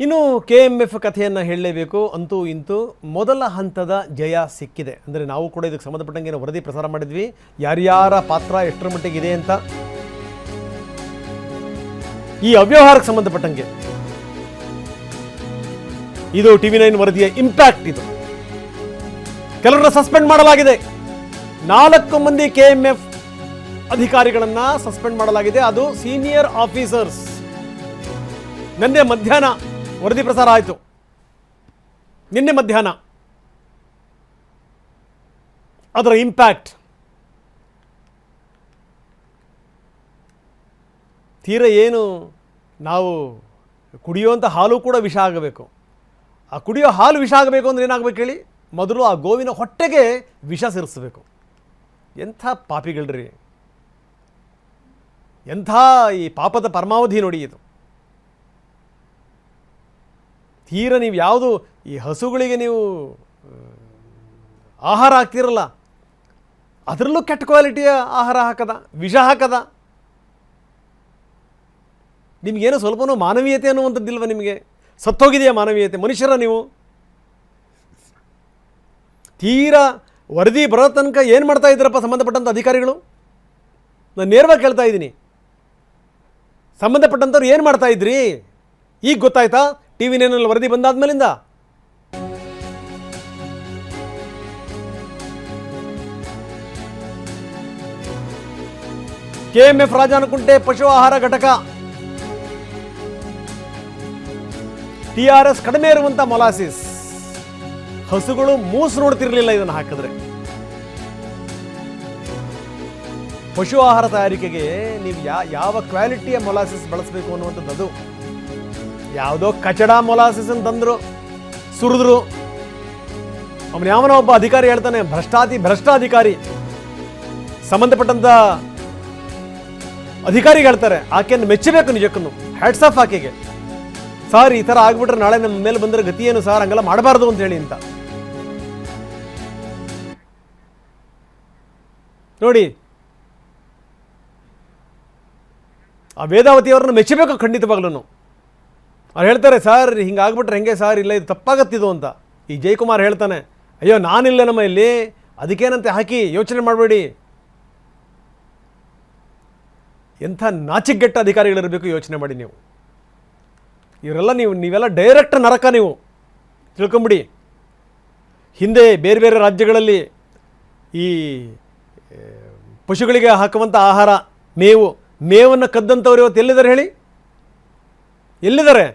ಇನ್ನು KMF ಕಥೆಯನ್ನು ಹೇಳಲೇಬೇಕು. ಅಂತೂ ಇಂತೂ ಮೊದಲ ಹಂತದ ಜಯ ಸಿಕ್ಕಿದೆ. ಅಂದರೆ ನಾವು ಕೂಡ ಇದಕ್ಕೆ ಸಂಬಂಧಪಟ್ಟಂಗೆ ವರದಿ ಪ್ರಸಾರ ಮಾಡಿದ್ವಿ, ಯಾರ್ಯಾರ ಪಾತ್ರ ಎಷ್ಟರ ಮಟ್ಟಿಗೆ ಇದೆ ಅಂತ. ಈ ಅವ್ಯವಹಾರಕ್ಕೆ ಸಂಬಂಧಪಟ್ಟಂಗೆ ಇದು TV9 ವರದಿಯ ಇಂಪ್ಯಾಕ್ಟ್. ಇದು ಕೆಲವರನ್ನ ಸಸ್ಪೆಂಡ್ ಮಾಡಲಾಗಿದೆ. 4 ಮಂದಿ KMF ಅಧಿಕಾರಿಗಳನ್ನು ಸಸ್ಪೆಂಡ್ ಮಾಡಲಾಗಿದೆ. ಅದು ಸೀನಿಯರ್ ಆಫೀಸರ್ಸ್. ನಿನ್ನೆ ಮಧ್ಯಾಹ್ನ ವರದಿ ಪ್ರಸಾರ ಆಯಿತು. ನಿನ್ನೆ ಮಧ್ಯಾಹ್ನ ಅದರ ಇಂಪ್ಯಾಕ್ಟ್ ತೀರ ಏನು, ನಾವು ಕುಡಿಯುವಂಥ ಹಾಲು ಕೂಡ ವಿಷ ಆಗಬೇಕು. ಆ ಕುಡಿಯೋ ಹಾಲು ವಿಷ ಆಗಬೇಕು ಅಂದರೆ ಏನಾಗಬೇಕು ಹೇಳಿ? ಮೊದಲು ಆ ಗೋವಿನ ಹೊಟ್ಟೆಗೆ ವಿಷ ಸೇರಿಸಬೇಕು. ಎಂಥ ಪಾಪಿಗಳ್ರಿ, ಎಂಥ ಈ ಪಾಪದ ಪರಮಾವಧಿ ನೋಡಿ ಇದು. ತೀರ ನೀವು ಯಾವುದು ಈ ಹಸುಗಳಿಗೆ ನೀವು ಆಹಾರ ಹಾಕ್ತಿರಲ್ಲ, ಅದರಲ್ಲೂ ಕೆಟ್ಟ ಕ್ವಾಲಿಟಿಯ ಆಹಾರ ಹಾಕದ, ವಿಷ ಹಾಕದ. ನಿಮಗೇನು ಸ್ವಲ್ಪನೂ ಮಾನವೀಯತೆ ಅನ್ನುವಂಥದ್ದಿಲ್ವ? ನಿಮಗೆ ಸತ್ತೋಗಿದೆಯಾ ಮಾನವೀಯತೆ? ಮನುಷ್ಯರ ನೀವು? ತೀರಾ ವರದಿ ಬರೋ ತನಕ ಏನು ಮಾಡ್ತಾ ಇದ್ದೀರಪ್ಪ ಸಂಬಂಧಪಟ್ಟಂಥ ಅಧಿಕಾರಿಗಳು? ನಾನು ನೇರವಾಗಿ ಕೇಳ್ತಾ ಇದ್ದೀನಿ, ಸಂಬಂಧಪಟ್ಟಂಥವ್ರು ಏನು ಮಾಡ್ತಾ ಇದ್ರಿ? ಈಗ ಗೊತ್ತಾಯ್ತಾ TV9 ವರದಿ ಬಂದಾದ್ಮೇಲಿಂದ? KMF ರಾಜಾನಕುಂಟೆ ಪಶು ಆಹಾರ ಘಟಕ, TRS ಕಡಿಮೆ ಇರುವಂಥ ಮೊಲಾಸಿಸ್. ಹಸುಗಳು ಮೂಸು ನೋಡ್ತಿರ್ಲಿಲ್ಲ ಇದನ್ನು ಹಾಕಿದ್ರೆ. ಪಶು ಆಹಾರ ತಯಾರಿಕೆಗೆ ನೀವು ಯಾವ ಕ್ವಾಲಿಟಿಯ ಮೊಲಾಸಿಸ್ ಬಳಸಬೇಕು ಅನ್ನುವಂಥದ್ದು. ಅದು ಯಾವುದೋ ಕಚಡ ಮೊಲಾಸಿಸ್ ಅಂತಂದ್ರು, ಸುರಿದ್ರು. ಅವನು ಯಾವನೋ ಒಬ್ಬ ಅಧಿಕಾರಿ ಹೇಳ್ತಾನೆ, ಭ್ರಷ್ಟ ಅಧಿಕಾರಿ. ಸಂಬಂಧಪಟ್ಟಂಥ ಅಧಿಕಾರಿಗೆ ಹೇಳ್ತಾರೆ, ಆಕೆಯನ್ನು ಮೆಚ್ಚಬೇಕು, ನಿಜಕ್ಕೂ ಹ್ಯಾಟ್ಸ್ ಆಫ್ ಆಕೆಗೆ. ಸರ್ ಈ ಥರ ಆಗ್ಬಿಟ್ರೆ ನಾಳೆ ನಮ್ಮ ಮೇಲೆ ಬಂದರೆ ಗತಿ ಏನು ಸರ್, ಹಂಗೆಲ್ಲ ಮಾಡಬಾರ್ದು ಅಂತ ಹೇಳಿ ಅಂತ. ನೋಡಿ, ಆ ವೇದಾವತಿಯವ್ರನ್ನ ಮೆಚ್ಚಬೇಕು ಖಂಡಿತವಾಗ್ಲೂ. ಅವ್ರು ಹೇಳ್ತಾರೆ, ಸರ್ ಹಿಂಗಾಗ್ಬಿಟ್ರೆ ಹೆಂಗೆ ಸರ್, ಇಲ್ಲ ಇದು ತಪ್ಪಾಗತ್ತಿದು ಅಂತ. ಈ ಜಯಕುಮಾರ್ ಹೇಳ್ತಾನೆ, ಅಯ್ಯೋ ನಾನಿಲ್ಲ ನಮ್ಮ ಇಲ್ಲಿ, ಅದಕ್ಕೇನಂತೆ ಹಾಕಿ ಯೋಚನೆ ಮಾಡಬೇಡಿ. ಎಂಥ ನಾಚಿಕೆಗೆಟ್ಟ ಅಧಿಕಾರಿಗಳಿರಬೇಕು ಯೋಚನೆ ಮಾಡಿ ನೀವು. ಇವರೆಲ್ಲ ನೀವೆಲ್ಲ ಡೈರೆಕ್ಟ್ ನರಕ ನೀವು ತಿಳ್ಕೊಂಬಿಡಿ. ಹಿಂದೆ ಬೇರೆ ಬೇರೆ ರಾಜ್ಯಗಳಲ್ಲಿ ಈ ಪಶುಗಳಿಗೆ ಹಾಕುವಂಥ ಆಹಾರ, ಮೇವನ್ನು ಕದ್ದಂಥವ್ರು ಇವತ್ತು ಎಲ್ಲಿದ್ದಾರೆ ಹೇಳಿ? ಎಲ್ಲಿದ್ದಾರೆ?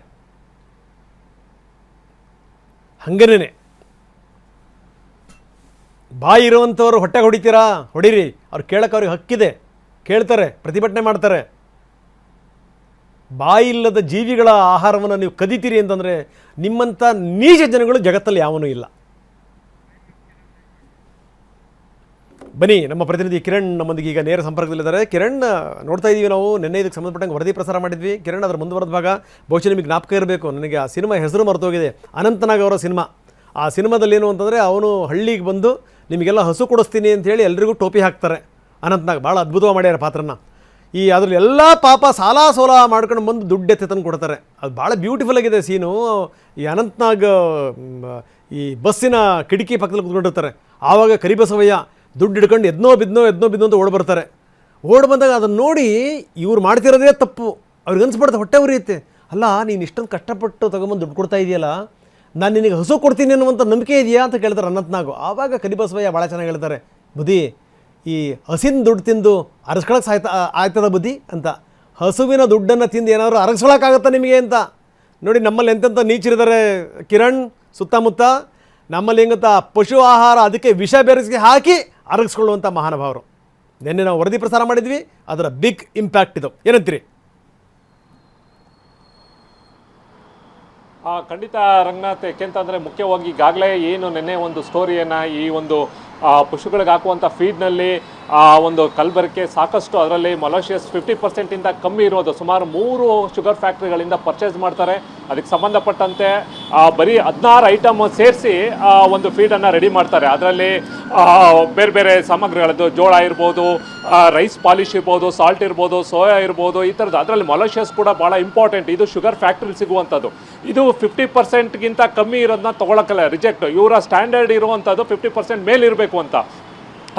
ಹಂಗನೇ ಬಾಯಿ ಇರುವಂಥವ್ರು ಹೊಟ್ಟೆಗೆ ಹೊಡಿತೀರಾ? ಹೊಡೀರಿ. ಅವ್ರು ಕೇಳಕ್ಕೆ ಅವ್ರಿಗೆ ಹಕ್ಕಿದೆ, ಕೇಳ್ತಾರೆ, ಪ್ರತಿಭಟನೆ ಮಾಡ್ತಾರೆ. ಬಾಯಿ ಇಲ್ಲದ ಜೀವಿಗಳ ಆಹಾರವನ್ನು ನೀವು ಕದಿತೀರಿ ಅಂತಂದರೆ ನಿಮ್ಮಂಥ ನೀಚ ಜನಗಳು ಜಗತ್ತಲ್ಲಿ ಯಾವನೂ ಇಲ್ಲ. ಬನ್ನಿ, ನಮ್ಮ ಪ್ರತಿನಿಧಿ ಕಿರಣ್ ನಮ್ಮೊಂದಿಗೆ ಈಗ ನೇರ ಸಂಪರ್ಕದಲ್ಲಿದ್ದಾರೆ. ಕಿರಣ್, ನೋಡ್ತಾ ಇದ್ದೀವಿ ನಾವು, ನಿನ್ನೆ ಇದಕ್ಕೆ ಸಂಬಂಧಪಟ್ಟಂಗೆ ವರದಿ ಪ್ರಸಾರ ಮಾಡಿದ್ವಿ. ಕಿರಣ್, ಅದರ ಮುಂದುವರೆದ ಭಾಗ ಬಹುಶಃ ನಿಮಗೆ ಜ್ಞಾಪಕ ಇರಬೇಕು. ನನಗೆ ಆ ಸಿನಿಮಾ ಹೆಸರು ಮರೆತೋಗಿದೆ, ಅನಂತನಾಗ್ ಅವರ ಸಿನಿಮಾ. ಆ ಸಿನಿಮಾದಲ್ಲಿ ಏನು ಅಂತಂದರೆ, ಅವನು ಹಳ್ಳಿಗೆ ಬಂದು ನಿಮಗೆಲ್ಲ ಹಸು ಕೊಡಿಸ್ತೀನಿ ಅಂಥೇಳಿ ಎಲ್ರಿಗೂ ಟೋಪಿ ಹಾಕ್ತಾರೆ. ಅನಂತನಾಗ್ ಭಾಳ ಅದ್ಭುತವಾಗಿ ಮಾಡ್ಯಾರ ಪಾತ್ರನ. ಅದರಲ್ಲಿ ಎಲ್ಲ ಪಾಪ ಸಾಲ ಸೋಲ ಮಾಡ್ಕೊಂಡು ಬಂದು ದುಡ್ಡು ಎತ್ತಿ ತಂದು ಕೊಡ್ತಾರೆ. ಅದು ಭಾಳ ಬ್ಯೂಟಿಫುಲ್ ಆಗಿದೆ ಸೀನು. ಈ ಅನಂತನಾಗ್ ಈ ಬಸ್ಸಿನ ಕಿಟಕಿ ಪಕ್ಕದಲ್ಲಿ ಕೂತ್ಕೊಂಡಿರ್ತಾರೆ. ಆವಾಗ ಕರಿಬಸವಯ್ಯ ದುಡ್ಡು ಹಿಡ್ಕೊಂಡು ಎದ್ನೋ ಬಿದ್ನೋ ಅಂತ ಓಡಿ ಬರ್ತಾರೆ. ಓಡಿ ಬಂದಾಗ ಅದನ್ನು ನೋಡಿ ಇವ್ರು ಮಾಡ್ತಿರೋದೇ ತಪ್ಪು. ಅವ್ರಿಗೆ ಅನ್ಸ್ಬಿಡ್ತಾರೆ, ಹೊಟ್ಟೆ ಉರಿಯುತ್ತೆ. ಅಲ್ಲ, ನೀನು ಇಷ್ಟೊಂದು ಕಷ್ಟಪಟ್ಟು ತೊಗೊಂಬಂದು ದುಡ್ಡು ಕೊಡ್ತಾ ಇದೆಯಲ್ಲ, ನಾನು ನಿನಗೆ ಹಸು ಕೊಡ್ತೀನಿ ಅನ್ನುವಂಥ ನಂಬಿಕೆ ಇದೆಯಾ ಅಂತ ಕೇಳ್ತಾರೆ ಅನಂತನಾಗು. ಆವಾಗ ಕರಿಬಸವಯ್ಯ ಭಾಳ ಚೆನ್ನಾಗಿ ಹೇಳ್ತಾರೆ, ಬುದ್ಧಿ ಈ ಹಸಿನ ದುಡ್ಡು ತಿಂದು ಅರಸ್ಕೊಳಕ್ಕೆ ಆಯ್ತದ ಬುದ್ಧಿ ಅಂತ. ಹಸುವಿನ ದುಡ್ಡನ್ನು ತಿಂದು ಏನಾದರೂ ಅರಗಿಸ್ಕೊಳಕ್ಕಾಗತ್ತಾ ನಿಮಗೆ ಅಂತ. ನೋಡಿ, ನಮ್ಮಲ್ಲಿ ಎಂತೆಂಥ ನೀಚರಿದ್ದಾರೆ ಕಿರಣ್ ಸುತ್ತಮುತ್ತ. ನಮ್ಮಲ್ಲಿ ಹೆಂಗುತ್ತಾ ಪಶು ಆಹಾರ ಅದಕ್ಕೆ ವಿಷ ಬೆರೆಸಿ ಹಾಕಿ ಅರಗಿಸ್ಕೊಳ್ಳುವಂಥ ಮಹಾನುಭಾವರು. ನಿನ್ನೆ ನಾವು ವರದಿ ಪ್ರಸಾರ ಮಾಡಿದ್ವಿ, ಅದರ ಬಿಗ್ ಇಂಪ್ಯಾಕ್ಟ್ ಇದು. ಏನಂತೀರಿ? ಖಂಡಿತ ರಂಗನಾಥ್, ಯಾಕೆಂತಂದರೆ ಮುಖ್ಯವಾಗಿ ಈಗಾಗಲೇ ಏನು ನಿನ್ನೆ ಒಂದು ಸ್ಟೋರಿಯನ್ನು ಈ ಒಂದು ಪಶುಗಳಿಗೆ ಹಾಕುವಂಥ ಫೀಡ್ನಲ್ಲಿ ಒಂದು ಕಲಬೆರಕೆ ಸಾಕಷ್ಟು, ಅದರಲ್ಲಿ ಮೊಲಾಶಿಯಸ್ 50% ಕಮ್ಮಿ ಇರೋದು ಸುಮಾರು 3 ಶುಗರ್ ಫ್ಯಾಕ್ಟ್ರಿಗಳಿಂದ ಪರ್ಚೇಸ್ ಮಾಡ್ತಾರೆ. ಅದಕ್ಕೆ ಸಂಬಂಧಪಟ್ಟಂತೆ ಬರೀ 16 ಐಟಮ್ ಸೇರಿಸಿ ಒಂದು ಫೀಡನ್ನು ರೆಡಿ ಮಾಡ್ತಾರೆ. ಅದರಲ್ಲಿ ಬೇರೆ ಬೇರೆ ಸಾಮಗ್ರಿಗಳದ್ದು ಜೋಳ ಇರ್ಬೋದು, ರೈಸ್ ಪಾಲಿಶ್ ಇರ್ಬೋದು, ಸಾಲ್ಟ್ ಇರ್ಬೋದು, ಸೋಯಾ ಇರ್ಬೋದು, ಈ ಥರದ್ದು. ಅದರಲ್ಲಿ ಮೊಲಶಸ್ ಕೂಡ ಭಾಳ ಇಂಪಾರ್ಟೆಂಟ್. ಇದು ಶುಗರ್ ಫ್ಯಾಕ್ಟ್ರಿ ಸಿಗುವಂಥದ್ದು. ಇದು 50%ಗಿಂತ ಕಮ್ಮಿ ಇರೋದನ್ನ ತೊಗೊಳಕ್ಕಲ್ಲ, ರಿಜೆಕ್ಟ್. ಇವರ ಸ್ಟ್ಯಾಂಡರ್ಡ್ ಇರುವಂಥದ್ದು 50% ಮೇಲೆ ಇರಬೇಕು ಅಂತ.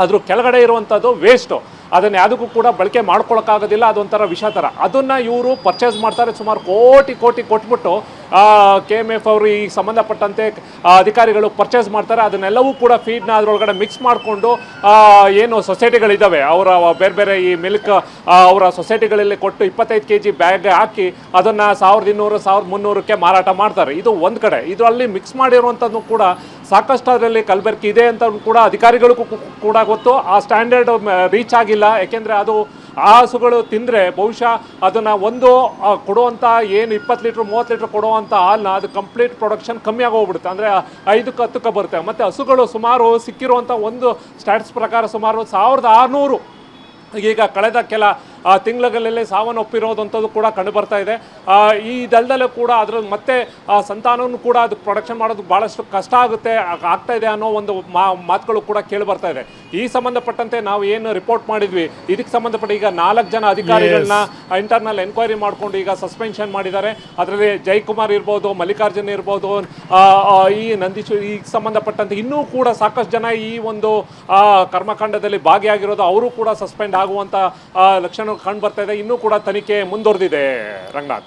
ಅದ್ರ ಕೆಳಗಡೆ ಇರುವಂಥದ್ದು ವೇಸ್ಟು, ಅದನ್ನು ಯಾವುದಕ್ಕೂ ಕೂಡ ಬಳಕೆ ಮಾಡ್ಕೊಳಕ್ಕಾಗೋದಿಲ್ಲ. ಅದೊಂಥರ ವಿಷ ಥರ. ಅದನ್ನು ಇವರು ಪರ್ಚೇಸ್ ಮಾಡ್ತಾರೆ. ಸುಮಾರು ಕೋಟಿ ಕೊಟ್ಬಿಟ್ಟು KMF ಅವರು ಈ ಸಂಬಂಧಪಟ್ಟಂತೆ ಅಧಿಕಾರಿಗಳು ಪರ್ಚೇಸ್ ಮಾಡ್ತಾರೆ. ಅದನ್ನೆಲ್ಲವೂ ಕೂಡ ಫೀಡ್ನ ಅದರೊಳಗಡೆ ಮಿಕ್ಸ್ ಮಾಡಿಕೊಂಡು ಏನು ಸೊಸೈಟಿಗಳಿದ್ದಾವೆ ಅವರ ಬೇರೆ ಬೇರೆ ಈ ಮಿಲ್ಕ್ ಅವರ ಸೊಸೈಟಿಗಳಲ್ಲಿ ಕೊಟ್ಟು 25 kg ಬ್ಯಾಗ್ ಹಾಕಿ ಅದನ್ನು 1200 1300ಕ್ಕೆ ಮಾರಾಟ ಮಾಡ್ತಾರೆ. ಇದು ಒಂದು ಕಡೆ. ಇದರಲ್ಲಿ ಮಿಕ್ಸ್ ಮಾಡಿರುವಂಥದ್ದು ಕೂಡ ಸಾಕಷ್ಟು ಅದರಲ್ಲಿ ಕಲಬೆರಕೆ ಇದೆ ಅಂತ ಕೂಡ ಅಧಿಕಾರಿಗಳಿಗೂ ಕೂಡ ಗೊತ್ತು. ಆ ಸ್ಟ್ಯಾಂಡರ್ಡ್ ರೀಚ್ ಆಗಿಲ್ಲ. ಯಾಕೆಂದರೆ ಅದು ಆ ಹಸುಗಳು ತಿಂದರೆ ಬಹುಶಃ ಅದನ್ನು ಒಂದು ಕೊಡುವಂಥ ಏನು 20 ಲೀಟ್ರ್ 30 ಲೀಟ್ರ್ ಕೊಡುವಂಥ ಹಾಲನ್ನ ಅದು ಕಂಪ್ಲೀಟ್ ಪ್ರೊಡಕ್ಷನ್ ಕಮ್ಮಿ ಆಗೋಗ್ಬಿಡುತ್ತೆ. ಅಂದರೆ 5-10ಕ್ಕೆ ಬರುತ್ತೆ. ಮತ್ತು ಹಸುಗಳು ಸುಮಾರು ಸಿಕ್ಕಿರುವಂಥ ಒಂದು ಸ್ಟ್ಯಾಟ್ಸ್ ಪ್ರಕಾರ ಸುಮಾರು 1600 ಈಗ ಕಳೆದ ಕೆಲ ತಿಂಗಳಲ್ಲಿ ಸಾವನ್ನಪ್ಪಿರೋದಂಥದ್ದು ಕೂಡ ಕಂಡು ಬರ್ತಾ ಇದೆ. ಈ ಇದಲ್ದಲ್ಲೂ ಕೂಡ ಅದ್ರ ಮತ್ತೆ ಸಂತಾನವನ್ನು ಕೂಡ ಅದು ಪ್ರೊಡಕ್ಷನ್ ಮಾಡೋದು ಭಾಳಷ್ಟು ಕಷ್ಟ ಆಗ್ತಾ ಇದೆ ಅನ್ನೋ ಒಂದು ಮಾತುಗಳು ಕೂಡ ಕೇಳಿ ಬರ್ತಾ ಇದೆ. ಈ ಸಂಬಂಧಪಟ್ಟಂತೆ ನಾವು ಏನು ರಿಪೋರ್ಟ್ ಮಾಡಿದ್ವಿ, ಇದಕ್ಕೆ ಸಂಬಂಧಪಟ್ಟ ಈಗ 4 ಜನ ಅಧಿಕಾರಿಗಳನ್ನ ಇಂಟರ್ನಲ್ ಎನ್ಕ್ವೈರಿ ಮಾಡಿಕೊಂಡು ಈಗ ಸಸ್ಪೆನ್ಷನ್ ಮಾಡಿದ್ದಾರೆ. ಅದರಲ್ಲಿ ಜಯಕುಮಾರ್ ಇರ್ಬೋದು, ಮಲ್ಲಿಕಾರ್ಜುನ್ ಇರ್ಬೋದು, ಈ ನಂದೀಶ್, ಈ ಸಂಬಂಧಪಟ್ಟಂತೆ ಇನ್ನೂ ಕೂಡ ಸಾಕಷ್ಟು ಜನ ಈ ಒಂದು ಕರ್ಮಕಾಂಡದಲ್ಲಿ ಭಾಗಿಯಾಗಿರೋದು ಅವರು ಕೂಡ ಸಸ್ಪೆಂಡ್ ಆಗುವಂಥ ಲಕ್ಷಣ ಕಂಡು ಬರ್ತಾ ಇದೆ. ಇನ್ನೂ ಕೂಡ ತನಿಖೆ ಮುಂದುವರೆದಿದೆ. ರಂಗನಾಥ್,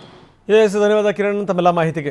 ಧನ್ಯವಾದ ಕಿರಣ್ ತಮ್ಮೆಲ್ಲ ಮಾಹಿತಿಗೆ.